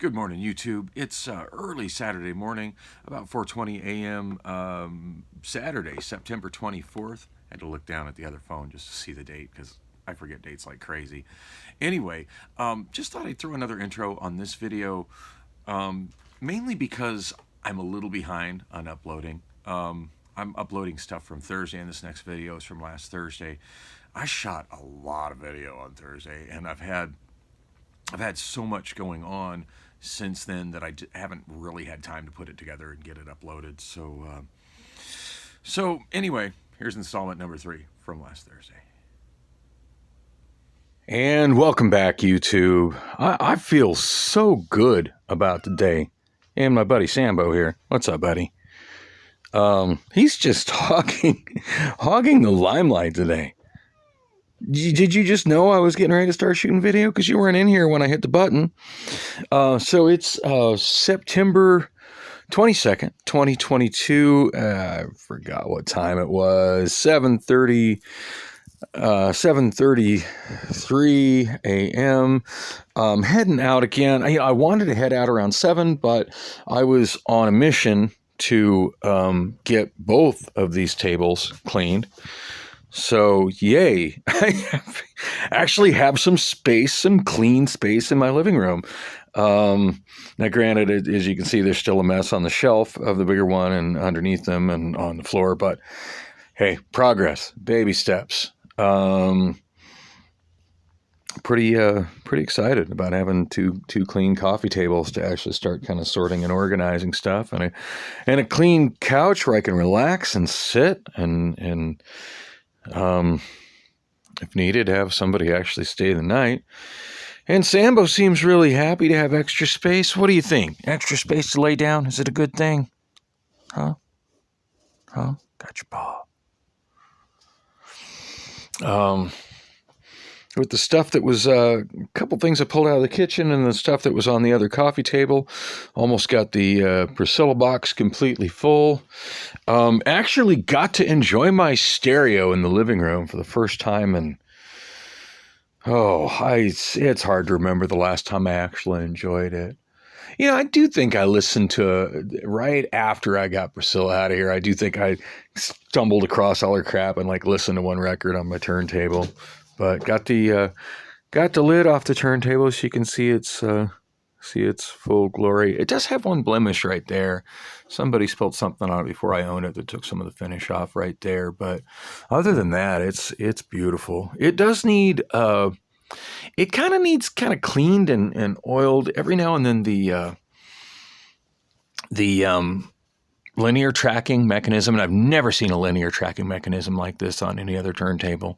Good morning, YouTube. It's early Saturday morning, about 4:20 a.m. Saturday, September 24th. I had to look down at the other phone just to see the date because I forget dates like crazy. Anyway, just thought I'd throw another intro on this video, mainly because I'm a little behind on uploading. I'm uploading stuff from Thursday, and this next video is from last Thursday. I shot a lot of video on Thursday, and I've had so much going on since then that haven't really had time to put it together and get it uploaded. So anyway, here's installment number 3 from last Thursday. And welcome back, YouTube. I feel so good about the day. And my buddy Sambo here. What's up, buddy? He's just hogging the limelight today. Did you just know I was getting ready to start shooting video? Because you weren't in here when I hit the button. So it's September 22nd, 2022. I forgot what time it was. 7:33 a.m. Heading out again. I wanted to head out around 7, but I was on a mission to get both of these tables cleaned. So, yay, I actually have some space, some clean space in my living room. Now, granted, as you can see, there's still a mess on the shelf of the bigger one and underneath them and on the floor. But, hey, progress, baby steps. Pretty excited about having two clean coffee tables to actually start kind of sorting and organizing stuff. And a clean couch where I can relax and sit and if needed, have somebody actually stay the night. And Sambo seems really happy to have extra space. What do you think? Extra space to lay down? Is it a good thing? Huh? Got your paw. With the stuff that was a couple things I pulled out of the kitchen and the stuff that was on the other coffee table, almost got the Priscilla box completely full. Actually got to enjoy my stereo in the living room for the first time, and it's hard to remember the last time I actually enjoyed it. You know, I do think I listened to right after I got Priscilla out of here. I do think I stumbled across all her crap and listened to one record on my turntable. But got the lid off the turntable so you can see its full glory. It does have one blemish right there. Somebody spilled something on it before I owned it that took some of the finish off right there. But other than that, it's beautiful. It does need it kind of needs cleaned and oiled every now and then. The linear tracking mechanism, and I've never seen a linear tracking mechanism like this on any other turntable,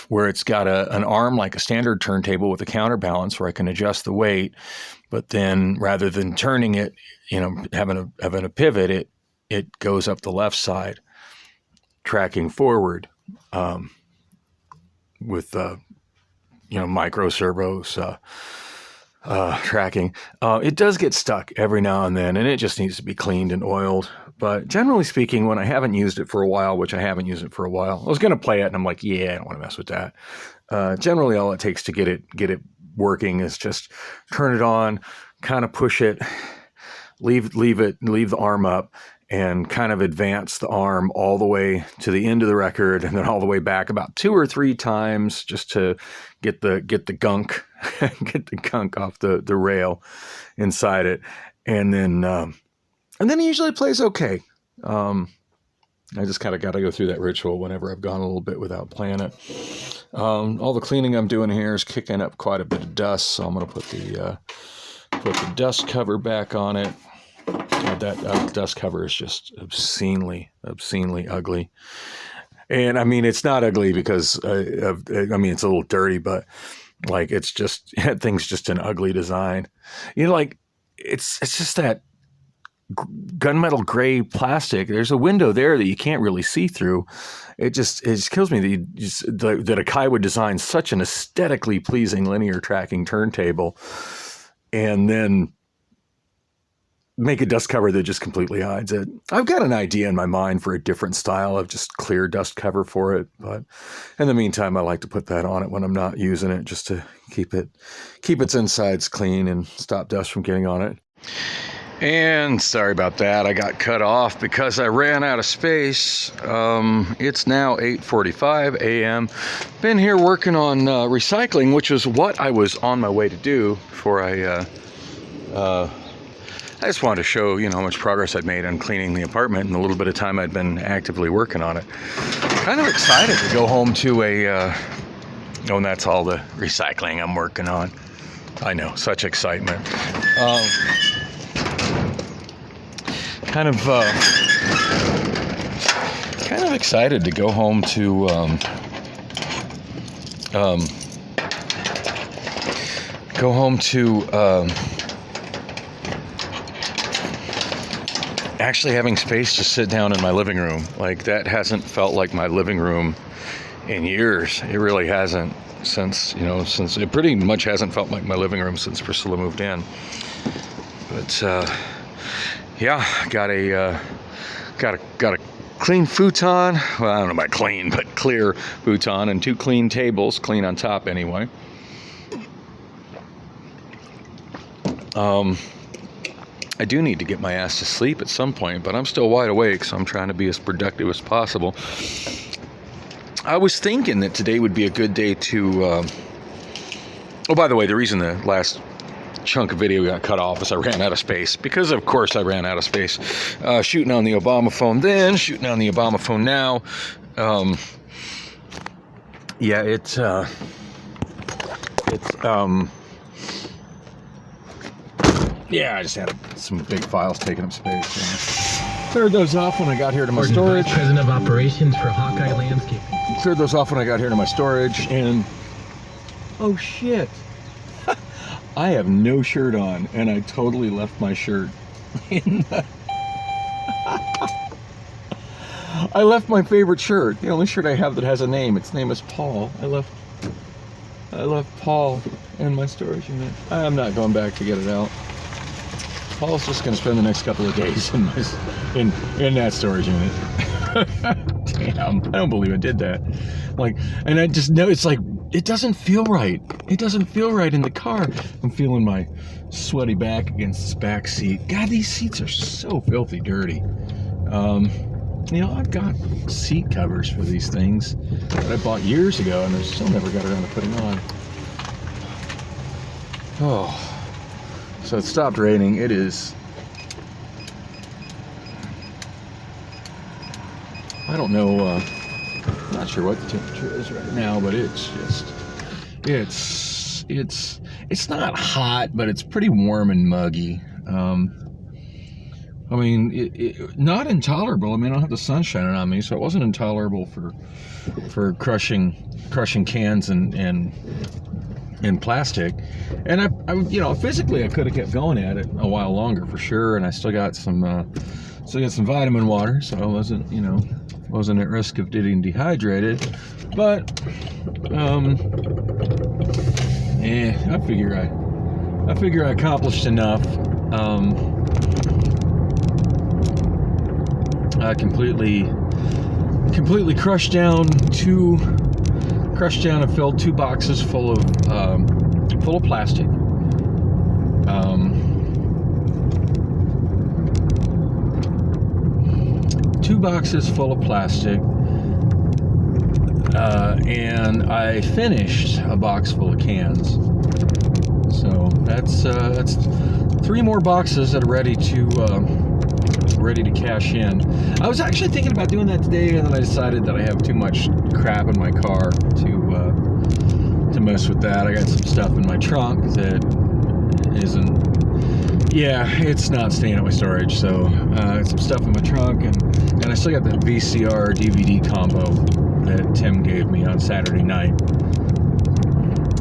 where it's got an arm like a standard turntable with a counterbalance where I can adjust the weight, but then rather than turning it, having a pivot, it goes up the left side, tracking forward with micro servos. Tracking. It does get stuck every now and then, and it just needs to be cleaned and oiled. But generally speaking, when I haven't used it for a while, which I haven't used it for a while, I was going to play it, and I'm like, yeah, I don't want to mess with that. Generally, all it takes to get it working is just turn it on, kind of push it, leave the arm up, and kind of advance the arm all the way to the end of the record, and then all the way back about 2 or 3 times just to get the gunk off the rail inside it, and then it usually plays okay. I just kind of got to go through that ritual whenever I've gone a little bit without playing it. All the cleaning I'm doing here is kicking up quite a bit of dust, so I'm going to put the dust cover back on it. That dust cover is just obscenely ugly. And I mean, it's not ugly because it's a little dirty, but it's just, that thing's just an ugly design. It's just that gunmetal gray plastic. There's a window there that you can't really see through. It just kills me that Akai would design such an aesthetically pleasing linear tracking turntable, and then make a dust cover that just completely hides it. I've got an idea in my mind for a different style of just clear dust cover for it, but in the meantime, I like to put that on it when I'm not using it, just to keep its insides clean and stop dust from getting on it. And sorry about that, I got cut off because I ran out of space. It's now 8:45 a.m. Been here working on recycling, which is what I was on my way to do before I just wanted to show, how much progress I'd made on cleaning the apartment and the little bit of time I'd been actively working on it. Kind of excited to go home to and that's all the recycling I'm working on. I know, such excitement. Kind of excited to go home to actually having space to sit down in my living room. Like, that hasn't felt like my living room in years. It really hasn't, since it pretty much hasn't felt like my living room since Priscilla moved in. But yeah, got a clean futon. Well, I don't know about clean, but clear futon, and 2 clean tables, clean on top anyway. I do need to get my ass to sleep at some point, but I'm still wide awake, so I'm trying to be as productive as possible. I was thinking that today would be a good day to... oh, by the way, the reason the last chunk of video got cut off is I ran out of space. Because, of course, I ran out of space. Shooting on the Obamaphone then, shooting on the Obamaphone now. Yeah, it's yeah, I just had some big files taking up space. Cleared those off when I got here to my storage. President of Operations for Hawkeye Landscaping. Cleared those off when I got here to my storage, and oh shit, I have no shirt on, and I totally left my shirt in the... I left my favorite shirt, the only shirt I have that has a name. Its name is Paul. I left Paul in my storage unit. I'm not going back to get it out. Paul's just going to spend the next couple of days in that storage unit. Damn, I don't believe I did that. Like, and I just know it's like, it doesn't feel right. It doesn't feel right in the car. I'm feeling my sweaty back against this back seat. God, these seats are so filthy dirty. I've got seat covers for these things that I bought years ago, and I still never got around to putting on. Oh. So it stopped raining. It is, I don't know, not sure what the temperature is right now, but it's not hot, but it's pretty warm and muggy. Not intolerable. I don't have the sun shining on me, so it wasn't intolerable for crushing cans and plastic. And I physically I could have kept going at it a while longer for sure, and I still got some vitamin water, so I wasn't at risk of getting dehydrated. But I figure I accomplished enough. I completely crushed down and filled 2 boxes full of plastic. 2 boxes full of plastic, and I finished a box full of cans. So that's 3 more boxes that are ready to cash in. I was actually thinking about doing that today, and then I decided that I have too much crap in my car to mess with that. I got some stuff in my trunk that it's not staying at my storage, so some stuff in my trunk, and I still got that VCR DVD combo that Tim gave me on Saturday night.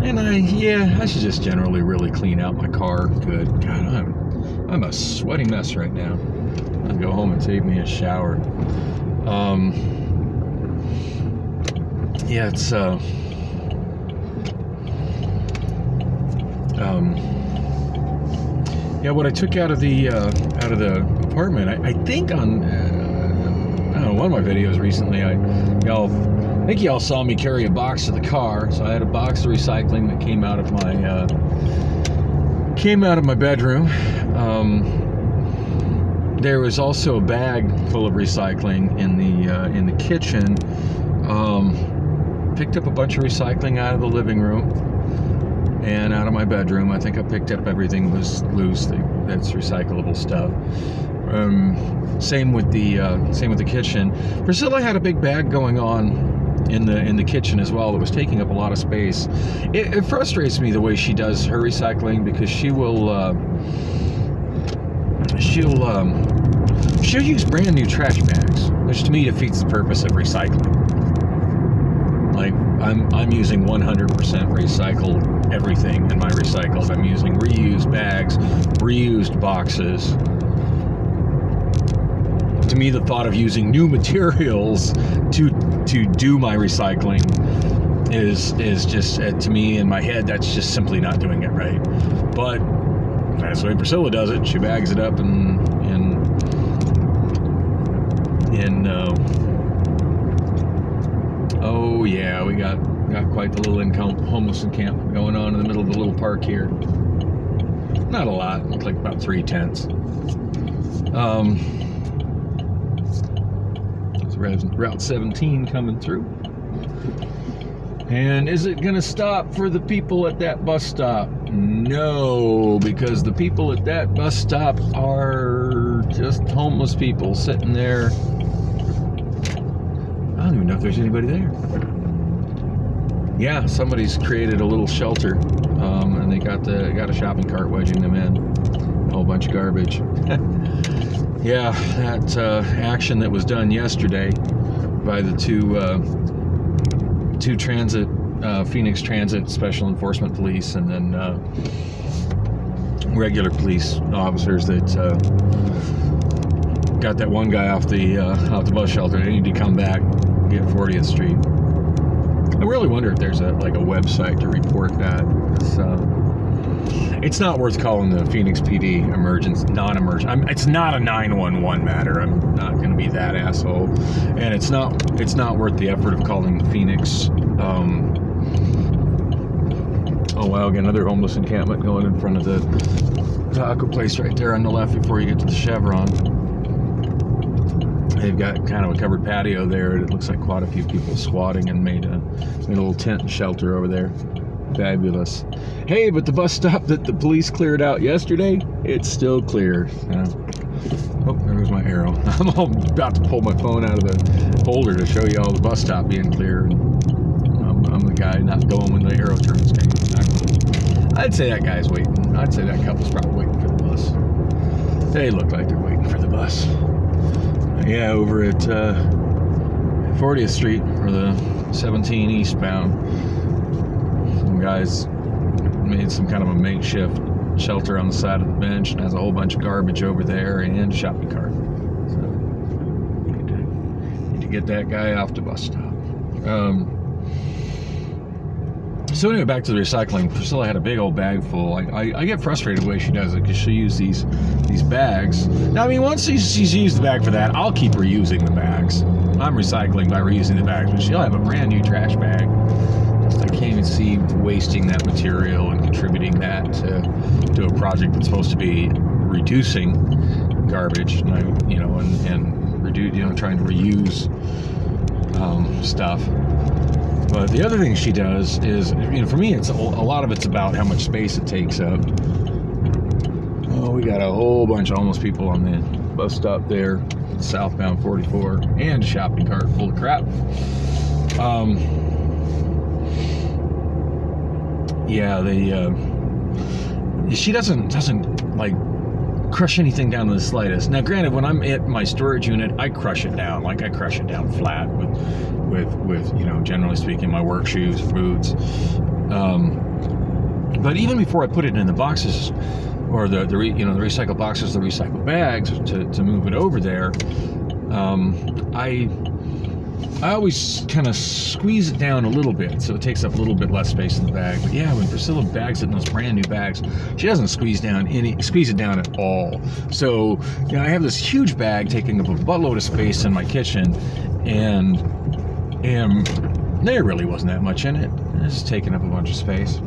And I should just generally really clean out my car. Good God, I'm a sweaty mess right now. I'll go home and take me a shower. It's Yeah, what I took out of the apartment, I think on I don't know, one of my videos recently, I think y'all saw me carry a box to the car. So I had a box of recycling that came out of my bedroom. There was also a bag full of recycling in the kitchen. Picked up a bunch of recycling out of the living room and out of my bedroom. I think I picked up everything that was loose that's recyclable stuff. Same with the kitchen. Priscilla had a big bag going on in the kitchen as well that was taking up a lot of space. It frustrates me the way she does her recycling, because she'll use brand new trash bags, which to me defeats the purpose of recycling. Like, I'm using 100% recycled everything in my recycles. I'm using reused bags, reused boxes. To me, the thought of using new materials to do my recycling is just, to me, in my head, that's just simply not doing it right. But that's the way Priscilla does it. She bags it up in oh yeah, we got quite the little homeless encampment going on in the middle of the little park here. Not a lot, it's like about 3 tents. Route 17 coming through. And is it going to stop for the people at that bus stop? No, because the people at that bus stop are just homeless people sitting there. I don't even know if there's anybody there. Yeah, somebody's created a little shelter, and they got a shopping cart wedging them in. A whole bunch of garbage. Yeah, that action that was done yesterday by the two transit, Phoenix Transit Special Enforcement Police, and then regular police officers that got that one guy off the bus shelter. They need to come back, get 40th Street. I really wonder if there's a website to report that. It's not worth calling the Phoenix PD non-emergent. It's not a 911 matter. I'm not going to be that asshole, and it's not worth the effort of calling the Phoenix. Oh wow, again, another homeless encampment going in front of the taco place right there on the left before you get to the Chevron. They've got kind of a covered patio there. It looks like quite a few people squatting and made a little tent and shelter over there. Fabulous. Hey, but the bus stop that the police cleared out yesterday, it's still clear. Oh, there goes my arrow. I'm all about to pull my phone out of the holder to show you all the bus stop being clear. I'm the guy not going when the arrow turns green. I'd say that guy's waiting. I'd say that couple's probably waiting for the bus. They look like they're waiting for the bus. Yeah, over at 40th Street, or the 17 eastbound, some guys made some kind of a makeshift shelter on the side of the bench and has a whole bunch of garbage over there and a shopping cart. So need to get that guy off the bus stop. So anyway, back to the recycling. Priscilla had a big old bag full. I get frustrated the way she does it, because she'll use these bags. Now, I mean, once she's used the bag for that, I'll keep reusing the bags. I'm recycling by reusing the bags, but she'll have a brand new trash bag. I can't even see wasting that material and contributing that to a project that's supposed to be reducing garbage, and trying to reuse stuff. But the other thing she does is, for me, it's a lot of it's about how much space it takes up. Oh, we got a whole bunch of homeless people on the bus stop there, southbound 44, and a shopping cart full of crap. Yeah, she doesn't like crush anything down to the slightest. Now, granted, when I'm at my storage unit, I crush it down. Like, I crush it down flat with generally speaking, my work shoes, boots. But even before I put it in the boxes, or the recycled boxes, the recycled bags, to move it over there, I always kind of squeeze it down a little bit so it takes up a little bit less space in the bag. But yeah, when Priscilla bags it in those brand new bags, she doesn't squeeze it down at all. So I have this huge bag taking up a buttload of space in my kitchen, and there really wasn't that much in it. It's taking up a bunch of space.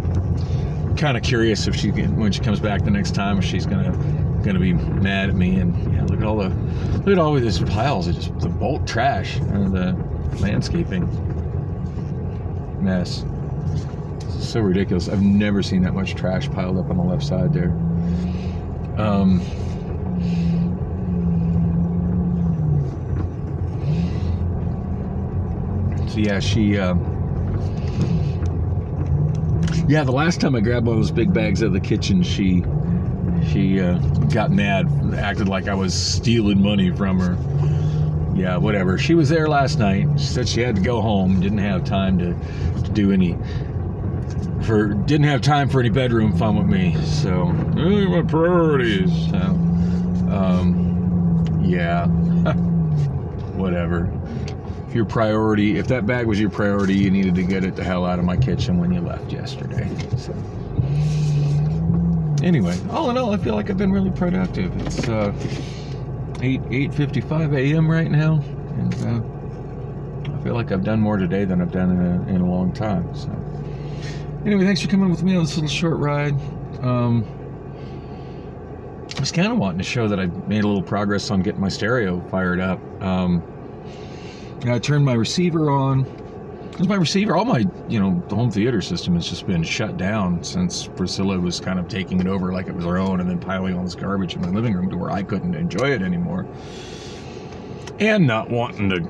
Kind of curious if when she comes back the next time, if she's gonna be mad at me. And look at all of these piles of just the bulk trash and the landscaping mess. It's so ridiculous. I've never seen that much trash piled up on the left side there. So yeah, the last time I grabbed one of those big bags out of the kitchen, she got mad, acted like I was stealing money from her. Yeah, whatever. She was there last night. She said she had to go home. Didn't have time didn't have time for any bedroom fun with me. So, my priorities. So, yeah, whatever. If that bag was your priority, you needed to get it the hell out of my kitchen when you left yesterday. So, anyway, all in all, I feel like I've been really productive. It's 8:55 a.m. right now, and I feel like I've done more today than I've done in a long time. So, anyway, thanks for coming with me on this little short ride. I was kind of wanting to show that I made a little progress on getting my stereo fired up. I turned my receiver on. Because my receiver, all my, the home theater system has just been shut down since Priscilla was kind of taking it over like it was her own, and then piling all this garbage in my living room to where I couldn't enjoy it anymore. And not wanting to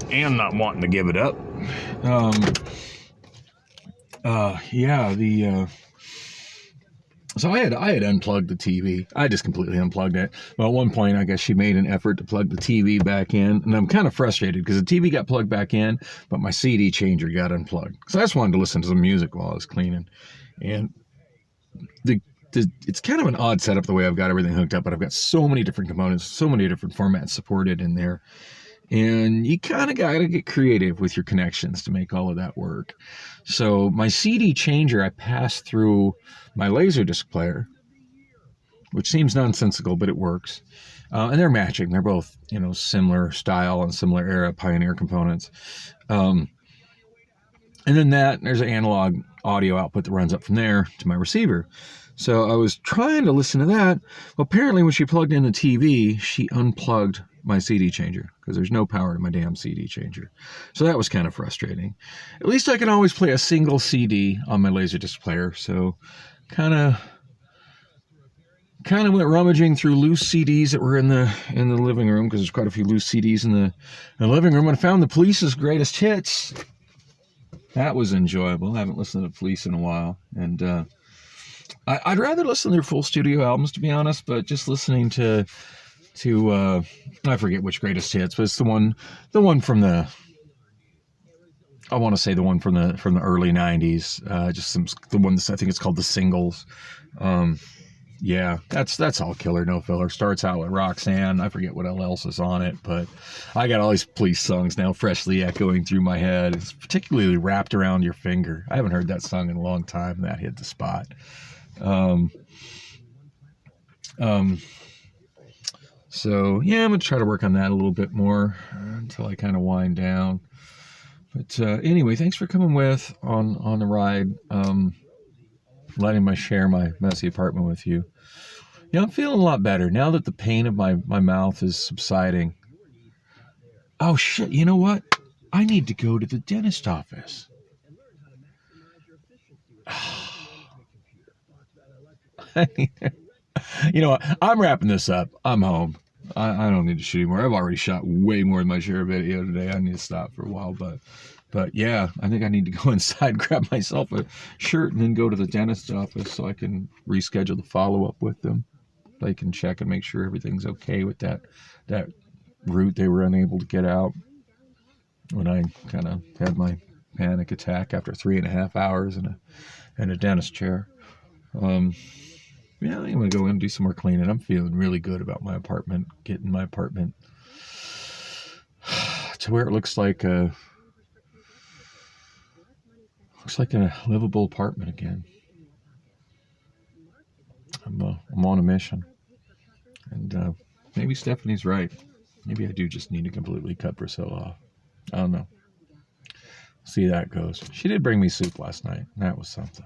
give it up. So I had unplugged the TV. I just completely unplugged it. Well, at one point, I guess she made an effort to plug the TV back in, and I'm kind of frustrated because the TV got plugged back in, but my CD changer got unplugged. So I just wanted to listen to some music while I was cleaning, and it's kind of an odd setup the way I've got everything hooked up, but I've got so many different components, so many different formats supported in there. And you kind of got to get creative with your connections to make all of that work. So my CD changer, I passed through my Laserdisc player, which seems nonsensical, but it works. And they're matching. They're both, similar style and similar era Pioneer components. And then there's an analog audio output that runs up from there to my receiver. So I was trying to listen to that. Well, apparently when she plugged in the TV, she unplugged my CD changer because there's no power to my damn CD changer. So that was kind of frustrating. At least I can always play a single CD on my Laserdisc player. So kind of went rummaging through loose CDs that were in the living room, because there's quite a few loose CDs in the living room, and I found the Police's greatest hits. That was enjoyable. I haven't listened to Police in a while, and I'd rather listen to their full studio albums, to be honest, but just listening to I forget which greatest hits, but it's the one from the early 90s, the ones, I think it's called the singles. Yeah, that's all killer, no filler. Starts out with Roxanne. I forget what else is on it, but I got all these Police songs now freshly echoing through my head. It's particularly Wrapped Around Your Finger. I haven't heard that song in a long time, and that hit the spot. So yeah, I'm gonna try to work on that a little bit more until I kind of wind down. But anyway, thanks for coming on the ride. Letting me share my messy apartment with you. I'm feeling a lot better now that the pain of my mouth is subsiding. Oh shit! You know what? I need to go to the dentist office. I'm wrapping this up. I'm home. I don't need to shoot anymore. I've already shot way more than my share of video today. I need to stop for a while, but yeah, I think I need to go inside, grab myself a shirt, and then go to the dentist's office so I can reschedule the follow-up with them. They can check and make sure everything's okay with that root they were unable to get out when I kind of had my panic attack after 3.5 hours in a dentist chair. Yeah, I'm going to go in and do some more cleaning. I'm feeling really good about my apartment, getting my apartment to where it looks like Looks like a livable apartment again. I'm on a mission. And maybe Stephanie's right. Maybe I do just need to completely cut Priscilla off. I don't know. See how that goes. She did bring me soup last night. That was something.